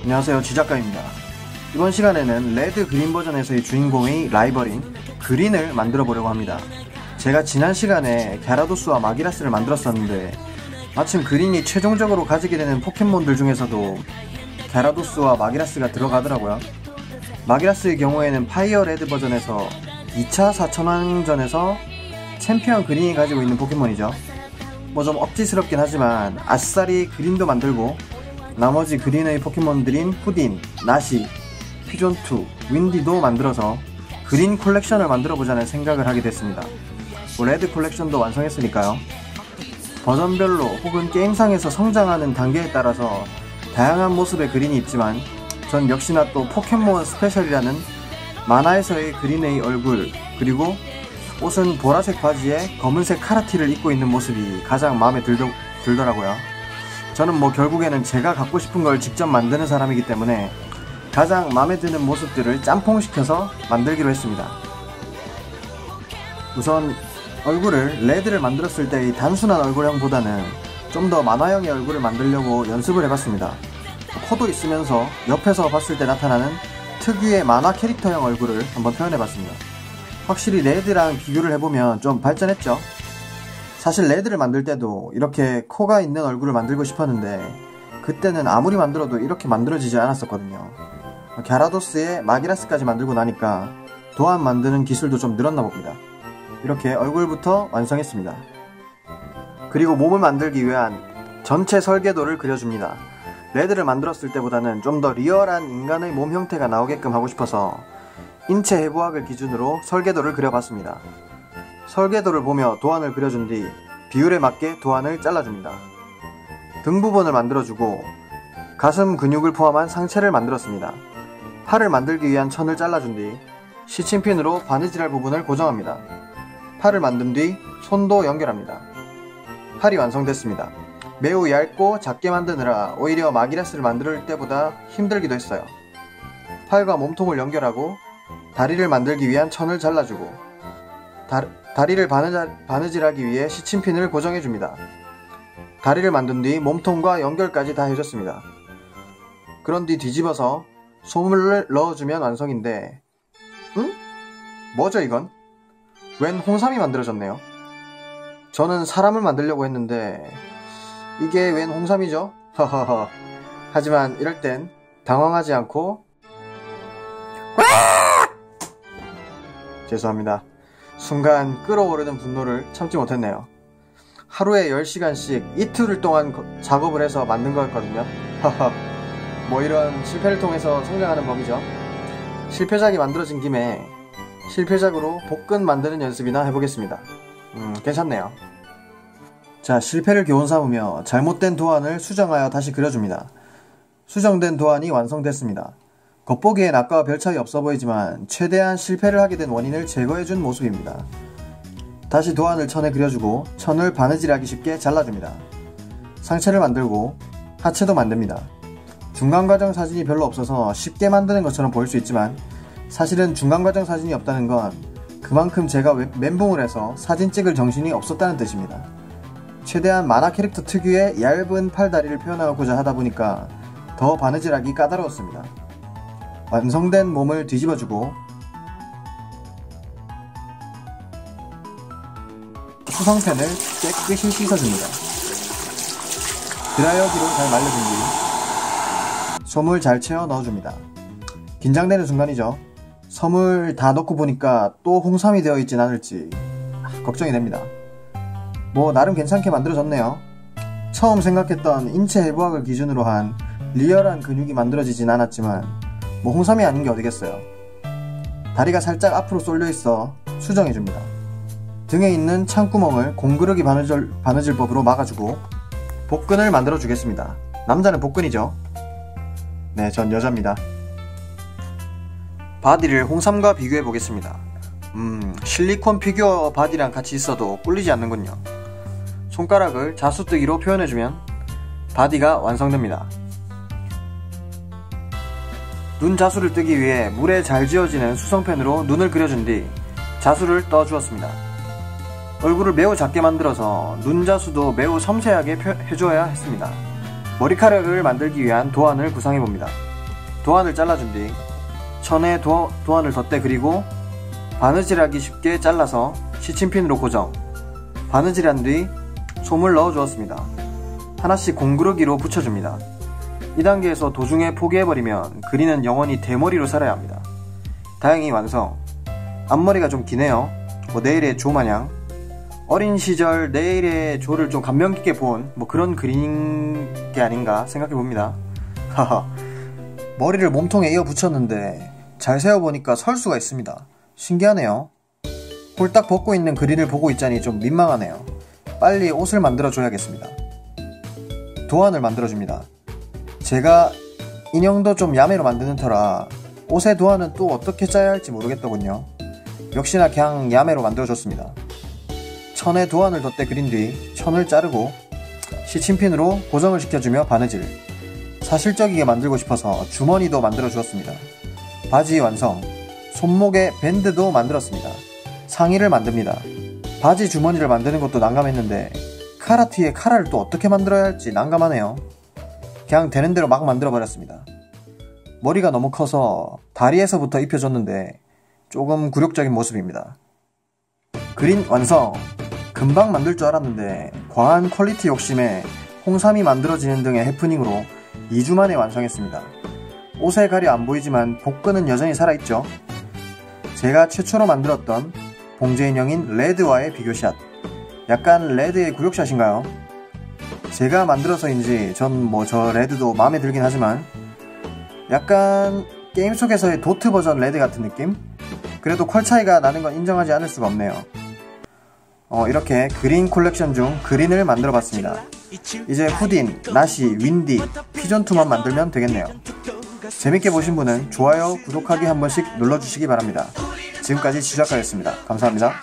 안녕하세요, 지작가입니다. 이번 시간에는 레드 그린 버전에서의 주인공의 라이벌인 그린을 만들어 보려고 합니다. 제가 지난 시간에 갸라도스와 마기라스를 만들었었는데 마침 그린이 최종적으로 가지게 되는 포켓몬들 중에서도 갸라도스와 마기라스가 들어가더라고요. 마기라스의 경우에는 파이어 레드 버전에서 2차 4천왕전에서 챔피언 그린이 가지고 있는 포켓몬이죠. 뭐 좀 억지스럽긴 하지만 아싸리 그린도 만들고 나머지 그린의 포켓몬들인 푸딘, 나시, 피존2, 윈디도 만들어서 그린 콜렉션을 만들어보자는 생각을 하게 됐습니다. 레드 콜렉션도 완성했으니까요. 버전별로 혹은 게임상에서 성장하는 단계에 따라서 다양한 모습의 그린이 있지만 전 역시나 또 포켓몬 스페셜이라는 만화에서의 그린의 얼굴, 그리고 옷은 보라색 바지에 검은색 카라티를 입고 있는 모습이 가장 마음에 들더라고요. 저는 뭐 결국에는 제가 갖고 싶은 걸 직접 만드는 사람이기 때문에 가장 마음에 드는 모습들을 짬뽕시켜서 만들기로 했습니다. 우선 얼굴을 레드를 만들었을 때의 단순한 얼굴형보다는 좀 더 만화형의 얼굴을 만들려고 연습을 해봤습니다. 코도 있으면서 옆에서 봤을 때 나타나는 특유의 만화 캐릭터형 얼굴을 한번 표현해봤습니다. 확실히 레드랑 비교를 해보면 좀 발전했죠. 사실 레드를 만들 때도 이렇게 코가 있는 얼굴을 만들고 싶었는데 그때는 아무리 만들어도 이렇게 만들어지지 않았었거든요. 갸라도스에 마기라스까지 만들고 나니까 도안 만드는 기술도 좀 늘었나 봅니다. 이렇게 얼굴부터 완성했습니다. 그리고 몸을 만들기 위한 전체 설계도를 그려줍니다. 레드를 만들었을 때보다는 좀 더 리얼한 인간의 몸 형태가 나오게끔 하고 싶어서 인체 해부학을 기준으로 설계도를 그려봤습니다. 설계도를 보며 도안을 그려준 뒤 비율에 맞게 도안을 잘라줍니다. 등 부분을 만들어주고 가슴 근육을 포함한 상체를 만들었습니다. 팔을 만들기 위한 천을 잘라준 뒤 시침핀으로 바느질할 부분을 고정합니다. 팔을 만든 뒤 손도 연결합니다. 팔이 완성됐습니다. 매우 얇고 작게 만드느라 오히려 마기라스를 만들 때보다 힘들기도 했어요. 팔과 몸통을 연결하고 다리를 만들기 위한 천을 잘라주고 다리를 바느질하기 위해 시침핀을 고정해줍니다. 다리를 만든 뒤 몸통과 연결까지 다 해줬습니다. 그런 뒤 뒤집어서 소물을 넣어주면 완성인데 응? 뭐죠 이건? 웬 홍삼이 만들어졌네요. 저는 사람을 만들려고 했는데 이게 웬 홍삼이죠? 허허허. 하지만 이럴 땐 당황하지 않고 죄송합니다. 순간 끓어오르는 분노를 참지 못했네요. 하루에 10시간씩 이틀 동안 작업을 해서 만든 거였거든요. 뭐 이런 실패를 통해서 성장하는 법이죠. 실패작이 만들어진 김에 실패작으로 복근 만드는 연습이나 해보겠습니다. 괜찮네요. 자, 실패를 교훈 삼으며 잘못된 도안을 수정하여 다시 그려줍니다. 수정된 도안이 완성됐습니다. 겉보기엔 아까와 별 차이 없어 보이지만 최대한 실패를 하게 된 원인을 제거해준 모습입니다. 다시 도안을 천에 그려주고 천을 바느질하기 쉽게 잘라줍니다. 상체를 만들고 하체도 만듭니다. 중간과정 사진이 별로 없어서 쉽게 만드는 것처럼 보일 수 있지만 사실은 중간과정 사진이 없다는 건 그만큼 제가 멘붕을 해서 사진 찍을 정신이 없었다는 뜻입니다. 최대한 만화 캐릭터 특유의 얇은 팔다리를 표현하고자 하다 보니까 더 바느질하기 까다로웠습니다. 완성된 몸을 뒤집어주고 수성펜을 깨끗이 씻어줍니다. 드라이어기로 잘 말려준 뒤 솜을 잘 채워 넣어줍니다. 긴장되는 순간이죠. 솜을 다 넣고 보니까 또 홍삼이 되어 있진 않을지 걱정이 됩니다. 뭐 나름 괜찮게 만들어졌네요. 처음 생각했던 인체 해부학을 기준으로 한 리얼한 근육이 만들어지진 않았지만 뭐 홍삼이 아닌 게 어디겠어요. 다리가 살짝 앞으로 쏠려 있어 수정해줍니다. 등에 있는 창구멍을 공그르기 바느질법으로 막아주고 복근을 만들어 주겠습니다. 남자는 복근이죠. 네, 전 여자입니다. 바디를 홍삼과 비교해 보겠습니다. 실리콘 피규어 바디랑 같이 있어도 꿀리지 않는군요. 손가락을 자수뜨기로 표현해주면 바디가 완성됩니다. 눈 자수를 뜨기 위해 물에 잘 지워지는 수성펜으로 눈을 그려준 뒤 자수를 떠주었습니다. 얼굴을 매우 작게 만들어서 눈 자수도 매우 섬세하게 해줘야 했습니다. 머리카락을 만들기 위한 도안을 구상해봅니다. 도안을 잘라준 뒤 천에 도안을 덧대 그리고 바느질하기 쉽게 잘라서 시침핀으로 고정, 바느질한 뒤 솜을 넣어 주었습니다. 하나씩 공그르기로 붙여줍니다. 이 단계에서 도중에 포기해버리면 그리는 영원히 대머리로 살아야 합니다. 다행히 완성. 앞머리가 좀 기네요. 내일의 조 마냥. 어린 시절 내일의 조를 좀 감명 깊게 본 그런 그린 게 아닌가 생각해 봅니다. 하하. 머리를 몸통에 이어 붙였는데 잘 세어보니까 설 수가 있습니다. 신기하네요. 홀딱 벗고 있는 그린을 보고 있자니 좀 민망하네요. 빨리 옷을 만들어 줘야겠습니다. 도안을 만들어 줍니다. 제가 인형도 좀 야매로 만드는 터라 옷의 도안은 또 어떻게 짜야 할지 모르겠더군요. 역시나 그냥 야매로 만들어줬습니다. 천에 도안을 덧대 그린 뒤 천을 자르고 시침핀으로 고정을 시켜주며 바느질. 사실적이게 만들고 싶어서 주머니도 만들어 주었습니다. 바지 완성. 손목에 밴드도 만들었습니다. 상의를 만듭니다. 바지 주머니를 만드는 것도 난감했는데 카라티에 카라를 또 어떻게 만들어야 할지 난감하네요. 그냥 되는 대로 막 만들어 버렸습니다. 머리가 너무 커서 다리에서부터 입혀줬는데 조금 굴욕적인 모습입니다. 그린 완성! 금방 만들 줄 알았는데 과한 퀄리티 욕심에 홍삼이 만들어지는 등의 해프닝으로 2주 만에 완성했습니다. 옷에 가려 안 보이지만 복근은 여전히 살아있죠. 제가 최초로 만들었던 봉제 인형인 레드와의 비교샷. 약간 레드의 굴욕샷인가요? 제가 만들어서인지 전 저 레드도 마음에 들긴 하지만 약간 게임 속에서의 도트 버전 레드 같은 느낌? 그래도 퀄 차이가 나는 건 인정하지 않을 수가 없네요. 이렇게 그린 콜렉션 중 그린을 만들어 봤습니다. 이제 후딘, 나시, 윈디, 피존2만 만들면 되겠네요. 재밌게 보신 분은 좋아요, 구독하기 한 번씩 눌러주시기 바랍니다. 지금까지 지작가였습니다. 감사합니다.